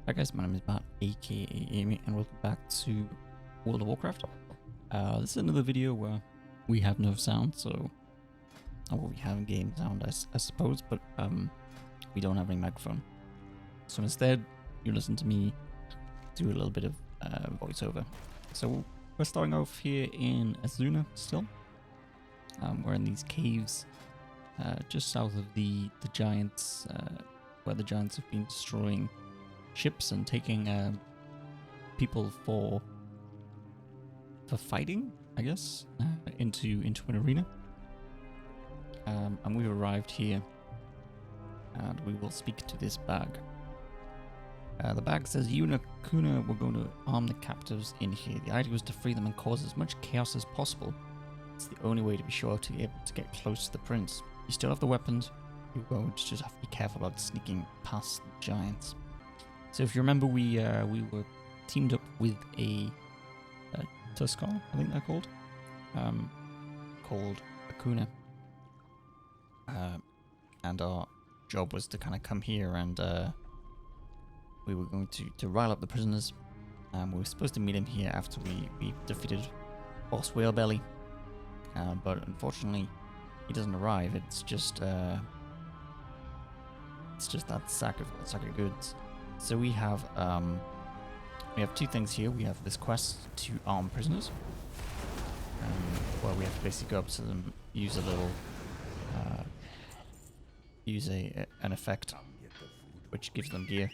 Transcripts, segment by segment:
Hi guys, my name is Matt, aka Ihrme, and welcome back to World of Warcraft. This is another video where we have no sound, so... Well, we have game sound, I suppose, but we don't have any microphone. So instead, you listen to me do a little bit of voiceover. So we're starting off here in Azuna still. We're in these caves just south of the giants, where the giants have been destroying ships and taking people for fighting, I guess, into an arena. And we've arrived here, and we will speak to this bag. The bag says, "You and Akuna were going to arm the captives in here. The idea was to free them and cause as much chaos as possible. It's the only way to be sure to be able to get close to the prince. You still have the weapons. You won't just have to be careful about sneaking past the giants." So if you remember, we were teamed up with a Tuskar, I think they're called Akuna. And our job was to kind of come here and we were going to rile up the prisoners. We were supposed to meet him here after we defeated Boss Whalebelly. But unfortunately, he doesn't arrive. It's just that sack of goods. So we have two things here. We have this quest to arm prisoners, where we have to basically go up to them, use a little, an effect, which gives them gear.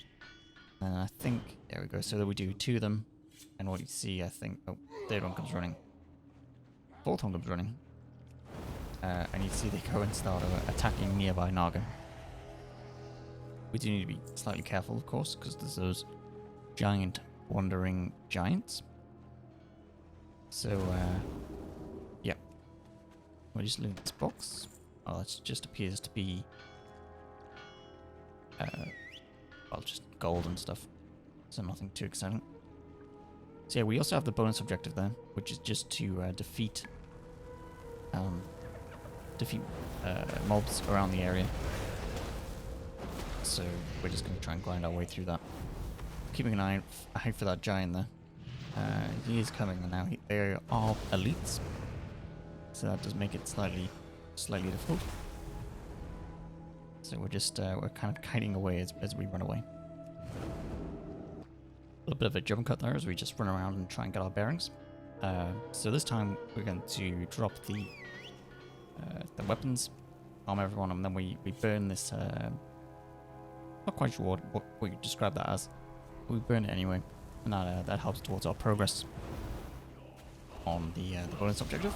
And I think there we go. So that we do two of them, and what you see, I think, oh, third one comes running, fourth one comes running, and you see they go and start attacking nearby Naga. We do need to be slightly careful, of course, because there's those giant wandering giants. So, yeah. We'll just loot this box. Oh, it just appears to be, well, just gold and stuff. So nothing too exciting. So yeah, we also have the bonus objective there, which is just to defeat mobs around the area. So we're just going to try and grind our way through that. Keeping an eye for that giant there. He is coming now. They are elites, so that does make it slightly difficult. So we're just we're kind of kiting away as we run away. A little bit of a jump cut there as we just run around and try and get our bearings. So this time we're going to drop the weapons, arm everyone, and then we burn this. Not quite sure what you describe that as. We burn it anyway, and that helps towards our progress on the bonus objective.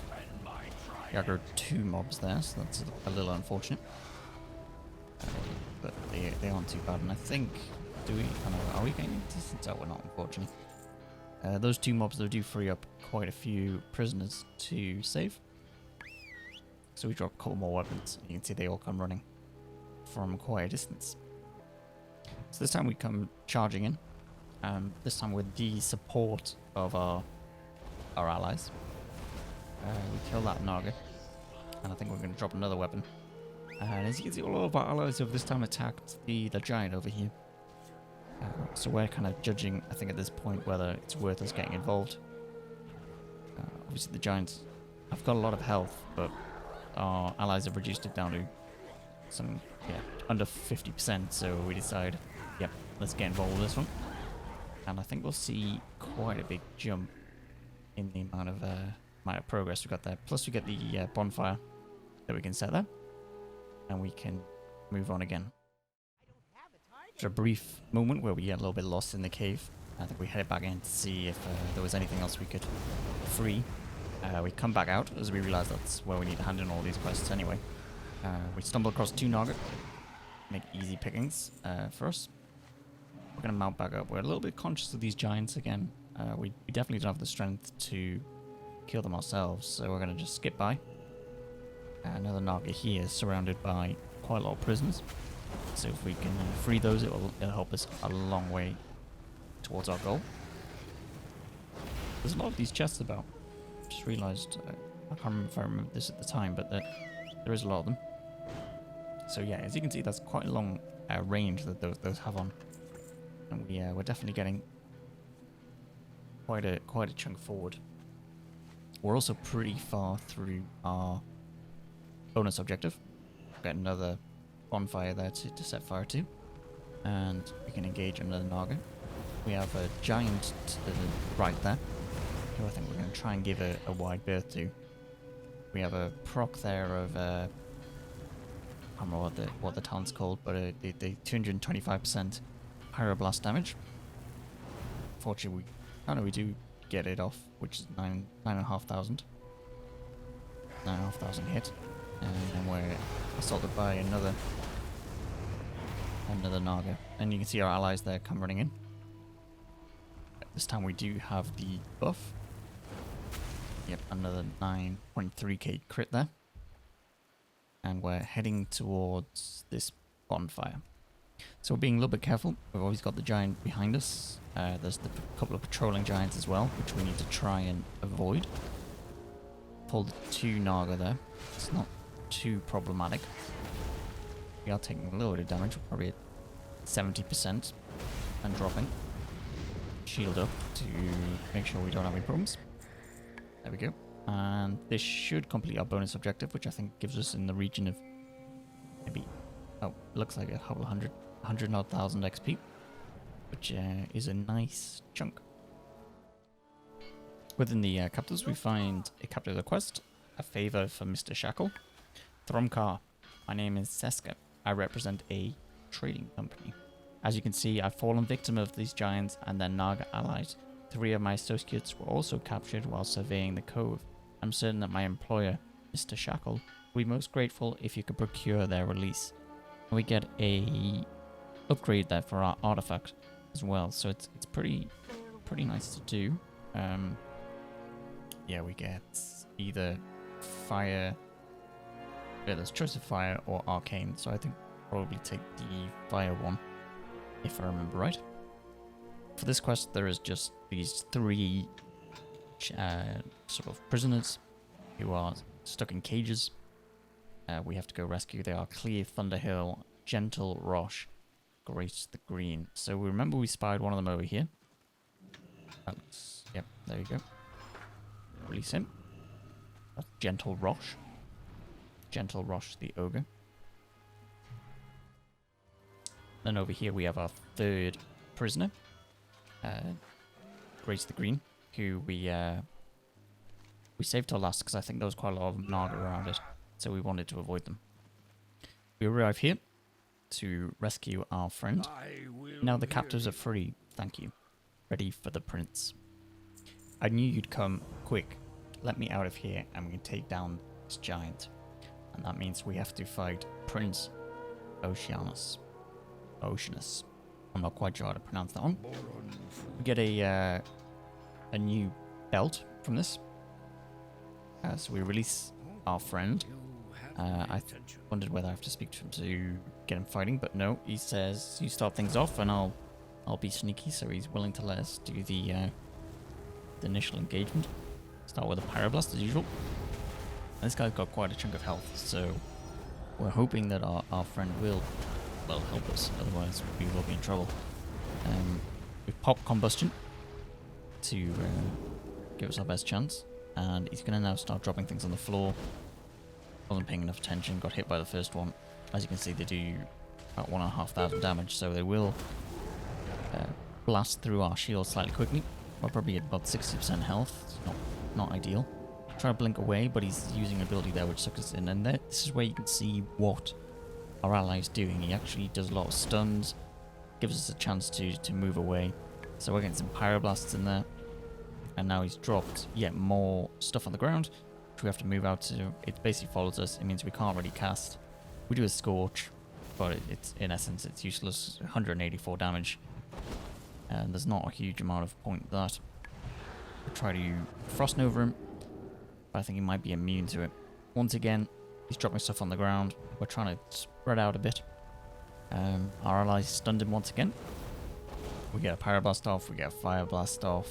We got 2 mobs there, so that's a little unfortunate. But they aren't too bad, and I think, are we getting distance? Oh, we're not, unfortunately. Those 2 mobs, though, do free up quite a few prisoners to save. So we drop a couple more weapons. You can see they all come running from quite a distance. So this time we come charging in, this time with the support of our allies. We kill that Naga, and I think we're going to drop another weapon. And as you can see, all of our allies have this time attacked the giant over here. So we're kind of judging, I think at this point, whether it's worth us getting involved. Obviously the giants have got a lot of health, but our allies have reduced it down to some, under 50%, so we decide, yep, let's get involved with this one. And I think we'll see quite a big jump in the amount of progress we got there. Plus we get the bonfire that we can set there, and we can move on again. After a brief moment where we get a little bit lost in the cave, I think we headed back in to see if there was anything else we could free. We come back out as we realize that's where we need to hand in all these quests anyway. We stumble across 2 Naga. Make easy pickings for us. We're going to mount back up. We're a little bit conscious of these giants again. We definitely don't have the strength to kill them ourselves, so we're going to just skip by. Another Naga here is surrounded by quite a lot of prisoners. So if we can free those, it'll help us a long way towards our goal. There's a lot of these chests about. Just realised, I can't remember if I remember this at the time, but there is a lot of them. So yeah, as you can see, that's quite a long range that those have on. And we're definitely getting quite a chunk forward. We're also pretty far through our bonus objective. Got another bonfire there to set fire to, and we can engage another Naga. We have a giant to the right there, who I think we're going to try and give a wide berth to. We have a proc there of I don't know what the talent's called, but the 225% pyroblast damage. Fortunately, we do get it off, which is 9,500. 9,500 hit, and then we're assaulted by another Naga, and you can see our allies there come running in. This time we do have the buff. Yep, another 9.3k crit there. And we're heading towards this bonfire. So we're being a little bit careful. We've always got the giant behind us. There's the couple of patrolling giants as well, which we need to try and avoid. Pulled 2 Naga there. It's not too problematic. We are taking a little bit of damage, probably at 70%, and dropping. Shield up to make sure we don't have any problems. There we go. And this should complete our bonus objective, which I think gives us in the region of maybe, looks like a couple of 100,000 XP, which is a nice chunk. Within the captives, we find a captive quest, a favor for Mr. Shackle. Thromkar, my name is Seska. I represent a trading company. As you can see, I've fallen victim of these giants and their Naga allies. 3 of my associates were also captured while surveying the cove. I'm certain that my employer, Mr. Shackle, will be most grateful if you could procure their release. And we get a upgrade there for our artifact as well, so it's pretty nice to do. Yeah, we get either fire. Yeah, there's choice of fire or arcane, so I think probably take the fire one, if I remember right. For this quest, there is just these 3 sort of prisoners who are stuck in cages. We have to go rescue. They are Clear, Thunderhill, Gentle, Rosh, Grace the Green. So we remember we spied one of them over here. Yep, there you go. Release him. That's Gentle Rosh. Gentle Rosh the Ogre. Then over here we have our 3rd prisoner. Grace the Green, who we saved till last because I think there was quite a lot of Naga around it, so we wanted to avoid them. We arrive here to rescue our friend. Now the captives are free, thank you. Ready for the prince. I knew you'd come. Quick, let me out of here and we can take down this giant. And that means we have to fight Prince Oceanus. I'm not quite sure how to pronounce that one. We get a new belt from this. So we release our friend. I wondered whether I have to speak to him to get him fighting, but no. He says you start things off, and I'll be sneaky. So he's willing to let us do the initial engagement. Start with a pyroblast as usual. And this guy's got quite a chunk of health, so we're hoping that our friend will help us. Otherwise, we will be in trouble. We've popped combustion to give us our best chance, and he's going to now start dropping things on the floor. Wasn't paying enough attention, got hit by the first one. As you can see, they do about 1,500 damage, so they will blast through our shield slightly quickly. We're probably at about 60% health. It's not ideal. Try to blink away, but he's using an ability there which sucks us in, and this is where you can see what our ally's doing. He actually does a lot of stuns, gives us a chance to move away. So we're getting some pyroblasts in there, and now he's dropped yet more stuff on the ground, which we have to move out to. It basically follows us. It means we can't really cast. We do a scorch, but it's in essence it's useless. 184 damage, and there's not a huge amount of point that. We'll try to frost over him, but I think he might be immune to it. Once again, he's dropping stuff on the ground. We're trying to spread out a bit. Our allies stunned him once again. We get a pyroblast off, we get a fire blast off.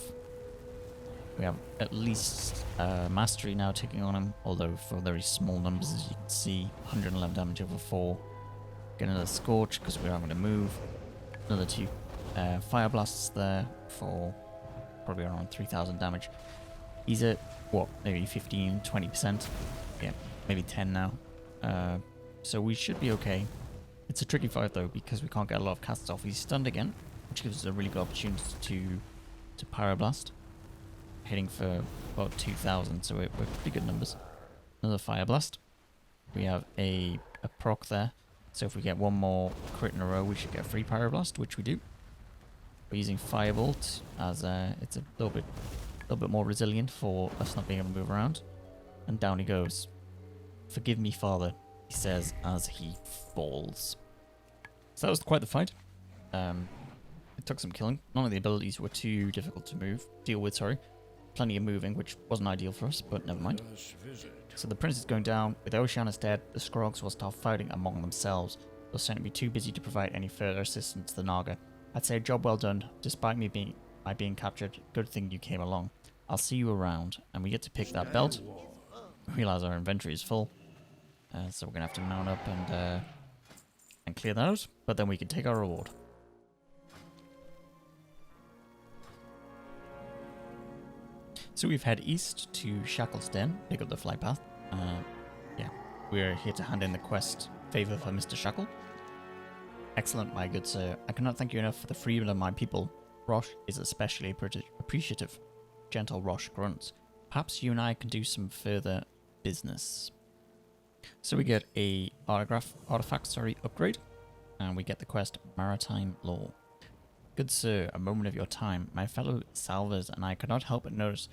We have at least mastery now ticking on him, although for very small numbers, as you can see. 111 damage over 4. Get another scorch because we're not going to move. Another 2 Fire Blasts there for probably around 3,000 damage. He's at, what, maybe 15, 20%? Yeah, maybe 10 now. So we should be okay. It's a tricky fight though, because we can't get a lot of casts off. He's stunned again, which gives us a really good opportunity to Pyroblast. Hitting for about 2,000, so we're pretty good numbers. Another Fire Blast. We have a proc there, so if we get one more crit in a row, we should get a free Pyroblast, which we do. We're using Firebolt as it's a little bit more resilient for us not being able to move around. And down he goes. Forgive me, Father, he says as he falls. So that was quite the fight. It took some killing. None of the abilities were too difficult to deal with, sorry. Plenty of moving, which wasn't ideal for us, but never mind. So the prince is going down. With Oceanus dead, the Skrogs will start fighting among themselves. They'll certainly be too busy to provide any further assistance to the Naga. I'd say a job well done, despite my being captured. Good thing you came along. I'll see you around. And we get to pick that belt. Realize our inventory is full. So we're going to have to mount up and clear that out. But then we can take our reward. So we've head east to Shacklestein, pick up the flight path. Yeah, we're here to hand in the quest, Favour for Mr. Shackle. Excellent, my good sir. I cannot thank you enough for the freedom of my people. Rosh is especially appreciative. Gentle Rosh grunts. Perhaps you and I can do some further business. So we get a artifact upgrade, and we get the quest Maritime Law. Good sir, a moment of your time. My fellow salvers and I could not help but notice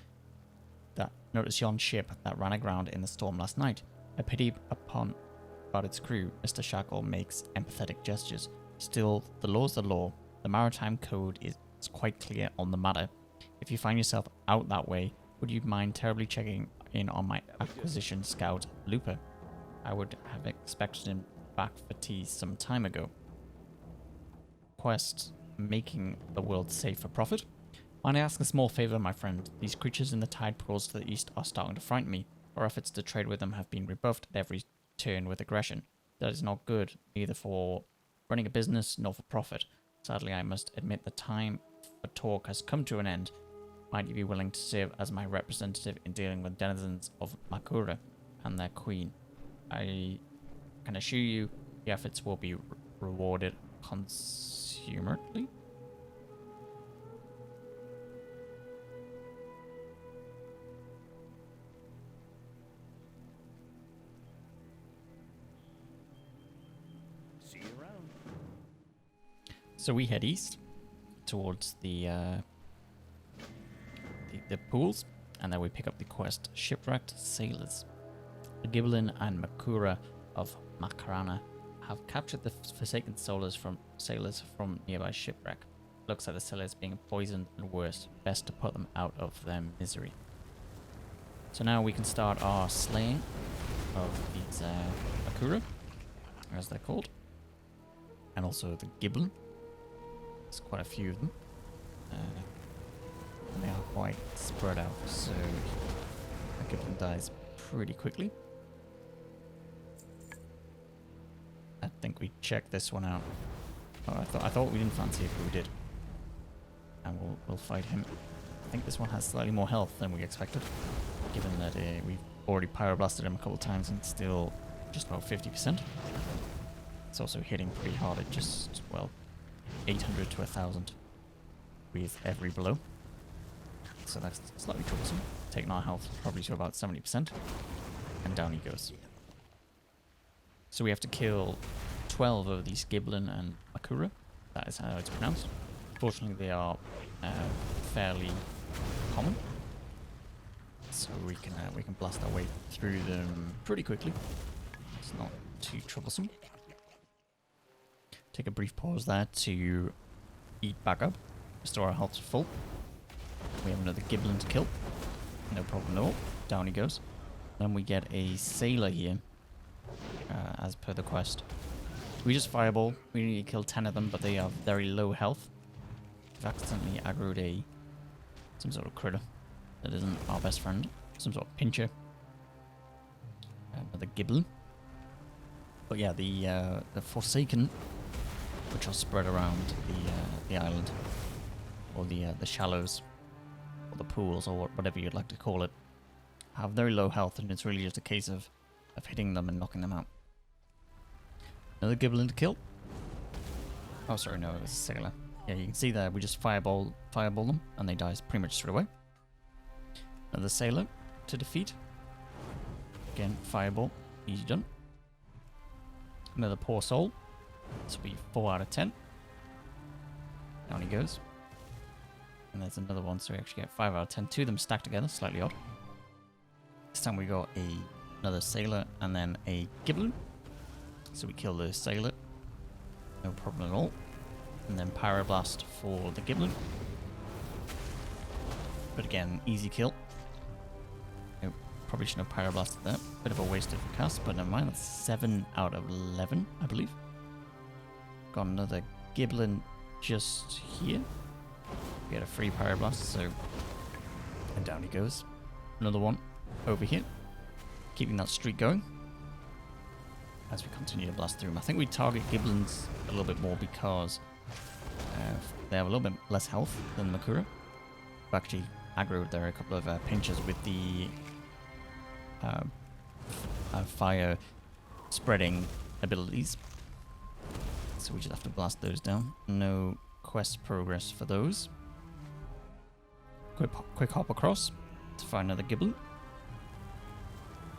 yon ship that ran aground in the storm last night. A pity about its crew. Mr. Shackle makes empathetic gestures. Still, the law's the law. The maritime code is quite clear on the matter. If you find yourself out that way, would you mind terribly checking in on my acquisition scout, Looper? I would have expected him back for tea some time ago. Quest, making the world safe for profit. Might I ask a small favour, my friend? These creatures in the tide pools to the east are starting to frighten me. Our efforts to trade with them have been rebuffed at every turn with aggression. That is not good, neither for running a business nor for profit. Sadly, I must admit the time for talk has come to an end. Might you be willing to serve as my representative in dealing with denizens of Makura and their queen? I can assure you the efforts will be rewarded consummately. See you around. So we head east towards the pools, and then we pick up the quest Shipwrecked Sailors. The Giblin and Makura of Makarana have captured the forsaken sailors from nearby shipwreck. Looks like the sailors being poisoned and worse. Best to put them out of their misery. So now we can start our slaying of these Makura, as they're called, and also the Giblin. There's quite a few of them. And they are quite spread out, so the Giblin dies pretty quickly. I think we checked this one out. Oh, I thought we didn't fancy it, but we did. And we'll fight him. I think this one has slightly more health than we expected, given that we've already pyroblasted him a couple of times and still just about 50%. It's also hitting pretty hard at just, well, 800 to 1,000 with every blow. So that's slightly troublesome. Taking our health probably to about 70%. And down he goes. So we have to kill 12 of these Giblin and Makura. That is how it's pronounced. Fortunately, they are fairly common. So we can blast our way through them pretty quickly. It's not too troublesome. Take a brief pause there to eat back up. Restore our health to full. We have another Giblin to kill. No problem at all. Down he goes. Then we get a sailor here, as per the quest. We just fireball. We need to kill 10 of them, but they have very low health. We've accidentally aggroed some sort of critter that isn't our best friend. Some sort of pincher. Another Giblin. But yeah, the Forsaken, which are spread around the the island, or the shallows, or the pools, or whatever you'd like to call it, have very low health, and it's really just a case of hitting them and knocking them out. Another Giblin to kill. Oh, sorry, no, it was a sailor. Yeah, you can see there, we just fireball them, and they die pretty much straight away. Another sailor to defeat. Again, fireball, easy done. Another poor soul. This will be 4 out of 10. Down he goes. And there's another one, so we actually get 5 out of 10. 2 of them stacked together, slightly odd. This time we got another sailor and then a Giblin. So we kill the sailor. No problem at all. And then Pyroblast for the Giblin. But again, easy kill. Nope, probably shouldn't have Pyroblasted there. Bit of a waste of a cast, but never mind. That's 7 out of 11, I believe. Got another Giblin just here. We get a free Pyroblast, so... And down he goes. Another one over here. Keeping that streak going. As we continue to blast through them. I think we target Giblins a little bit more because they have a little bit less health than Makura. We've actually aggroed there a couple of pinches with the fire spreading abilities. So we just have to blast those down. No quest progress for those. Quick hop across to find another Giblin.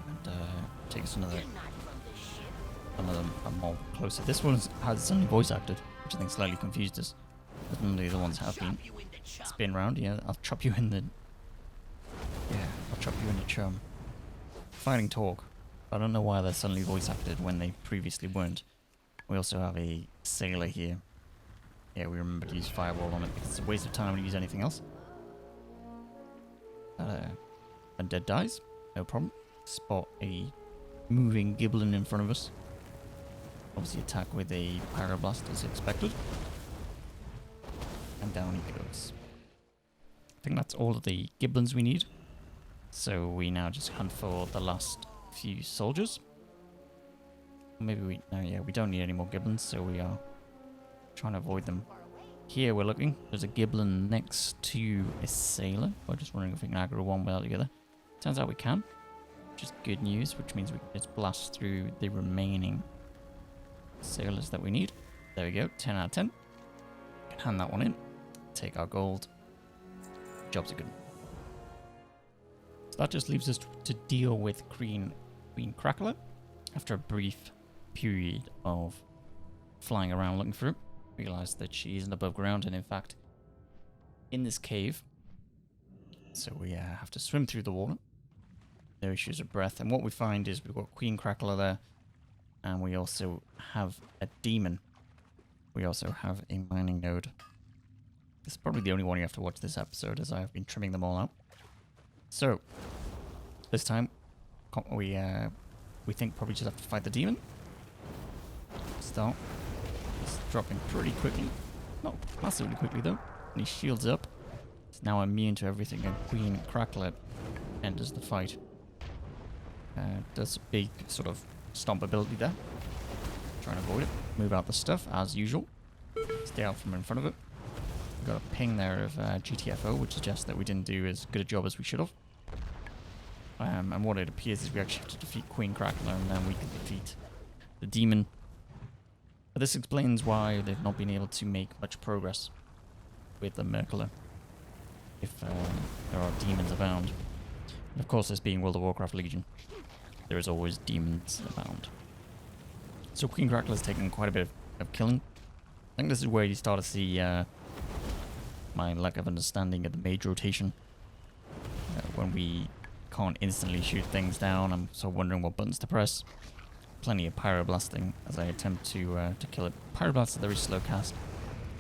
And take us another more closer. This one has suddenly voice acted, which I think slightly confused us. But none of the other ones have been. Spin round, yeah. I'll chop you in the... Yeah, I'll chop you in the chum. Fighting talk. I don't know why they're suddenly voice acted when they previously weren't. We also have a sailor here. Yeah, we remember to use Firewall on it because it's a waste of time to use anything else. Undead dies. No problem. Spot a moving Giblin in front of us. Obviously attack with a Pyroblast as expected. And down he goes. I think that's all of the Giblins we need. So we now just hunt for the last few soldiers. Maybe we... No, yeah, we don't need any more Giblins, so we are trying to avoid them. Here we're looking. There's a Giblin next to a sailor. We're just wondering if we can aggro one without the other. Turns out we can. Which is good news, which means we can just blast through the remaining sailors that we need. There we go, 10 out of 10. Can hand that one in. Take our gold. Jobs are good. So that just leaves us to deal with Queen Crackler. After a brief period of flying around looking for it, realized that she isn't above ground and in fact in this cave. So we have to swim through the water. No issues of breath. And what we find is we've got Queen Crackler there. And we also have a demon. We also have a mining node. This is probably the only one you have to watch this episode as I have been trimming them all out. So, this time we think probably just have to fight the demon. Start. He's dropping pretty quickly. Not massively quickly though. And he shields up. He's now immune to everything and Queen Crackler enters the fight. Does a big sort of stomp ability there. Trying to avoid it. Move out the stuff as usual. Stay out from in front of it. We've got a ping there of GTFO, which suggests that we didn't do as good a job as we should have. And what it appears is we actually have to defeat Queen Crackler and then we can defeat the demon. But this explains why they've not been able to make much progress with the Merkler if there are demons abound. And of course, this being World of Warcraft Legion, there is always demons abound. So Queen Crackler's taken quite a bit of killing. I think this is where you start to see my lack of understanding of the mage rotation. When we can't instantly shoot things down, I'm sort of wondering what buttons to press. Plenty of pyroblasting as I attempt to kill it. Pyroblast is a very slow cast.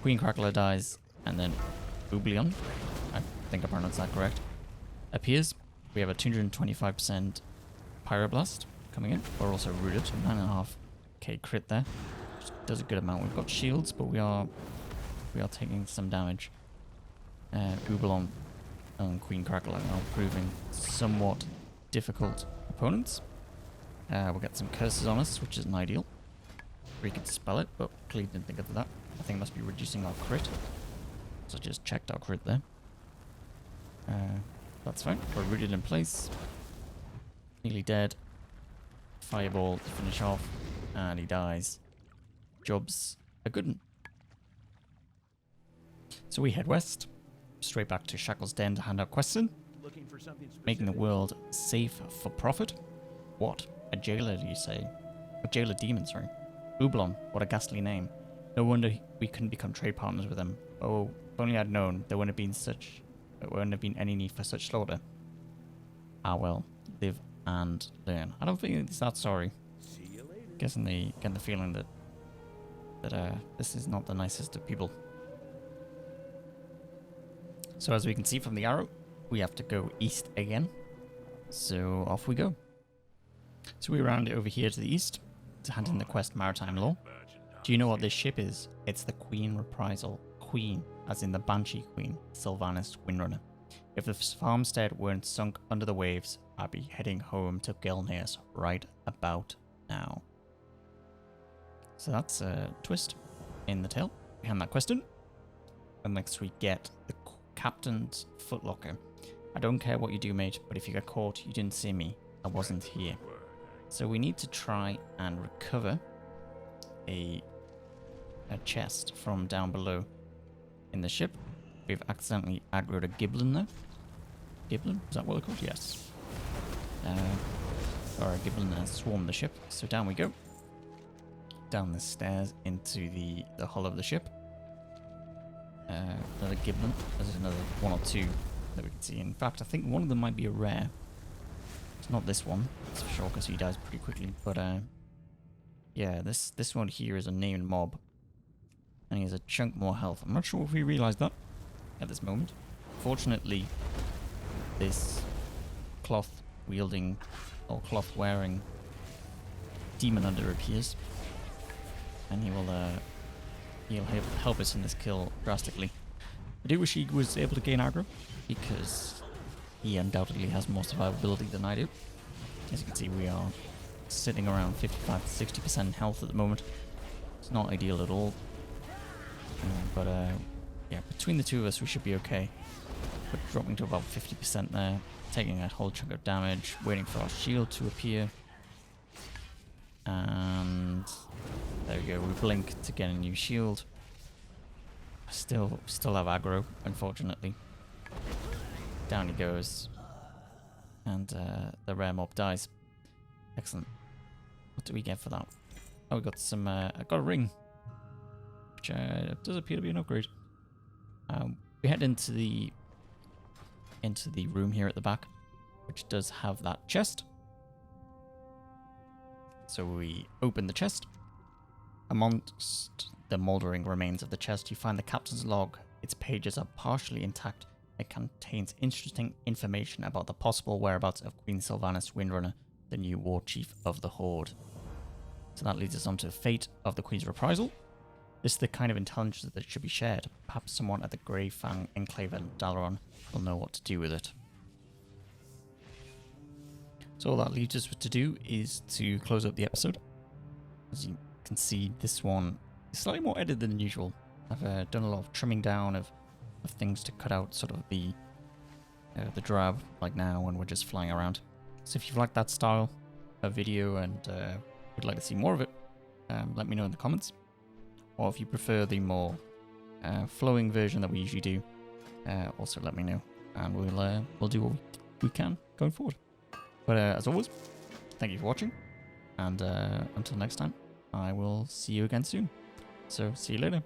Queen Crackler dies, and then Oublion, I think I pronounced that correct, appears. We have a 225% Pyroblast coming in. We're also rooted, so 9.5k crit there. Which does a good amount. We've got shields, but we are taking some damage. Oublion and Queen Crackler are proving somewhat difficult opponents. We'll get some curses on us, which isn't ideal. We could spell it, but clearly didn't think of that. I think it must be reducing our crit. I just checked our crit there. That's fine. We're rooted in place. Nearly dead. Fireball to finish off. And he dies. Job's a good one. So we head west. Straight back to Shacklestein to hand out quests in. Making the world safe for profit. What? A jailer, do you say? A jailer demon, sorry. Ublon, what a ghastly name. No wonder we couldn't become trade partners with them. Oh, if only I'd known, there wouldn't have been any need for such slaughter. Ah well, live and learn. I don't think it's that sorry. Getting the feeling that this is not the nicest of people. So as we can see from the arrow, we have to go east again. So off we go. So we round it over here to the east to hand in the quest Maritime Law. Do you know what this ship is? It's the Queen Reprisal. Queen, as in the Banshee Queen, Sylvanas Windrunner. If the farmstead weren't sunk under the waves, I'd be heading home to Gilneas right about now. So that's a twist in the tale. We hand that question. And next we get the Captain's Footlocker. I don't care what you do, mate, but if you get caught, you didn't see me. I wasn't here. So we need to try and recover a chest from down below in the ship. We've accidentally aggroed a Giblin there. Giblin? Is that what they're called? Yes. Or a Giblin has swarmed the ship. So down we go. Down the stairs into the hull of the ship. Another Giblin. There's another one or two that we can see. In fact, I think one of them might be a rare. It's not this one, that's for sure, because he dies pretty quickly. But yeah, this one here is a named mob. And he has a chunk more health. I'm not sure if we realised that at this moment. Fortunately, this cloth-wielding or cloth-wearing demon hunter appears. And he'll help us in this kill drastically. I do wish he was able to gain aggro, because he undoubtedly has more survivability than I do. As you can see, we are sitting around 55 to 60% health at the moment. It's not ideal at all. But yeah, between the two of us, we should be okay. But dropping to about 50% there, taking a whole chunk of damage, waiting for our shield to appear. And there we go, we blink to get a new shield. Still have aggro, unfortunately. Down he goes. And the rare mob dies. Excellent. What do we get for that? Oh, we got some, I got a ring. Which does appear to be an upgrade. We head into the room here at the back, which does have that chest. So we open the chest. Amongst the mouldering remains of the chest, you find the captain's log. Its pages are partially intact. It contains interesting information about the possible whereabouts of Queen Sylvanas Windrunner, the new war chief of the Horde. So that leads us on to the fate of the Queen's Reprisal. This is the kind of intelligence that should be shared. Perhaps someone at the Grey Fang Enclave in Dalaran will know what to do with it. So all that leaves us to do is to close up the episode. As you can see, this one is slightly more edited than usual. I've done a lot of trimming down of things to cut out sort of the drab, like now when we're just flying around. So if you've liked that style of video and would like to see more of it, let me know in the comments. Or if you prefer the more flowing version that we usually do, also let me know, and we'll do what we can going forward. But as always, thank you for watching, and until next time, I will see you again soon. So see you later.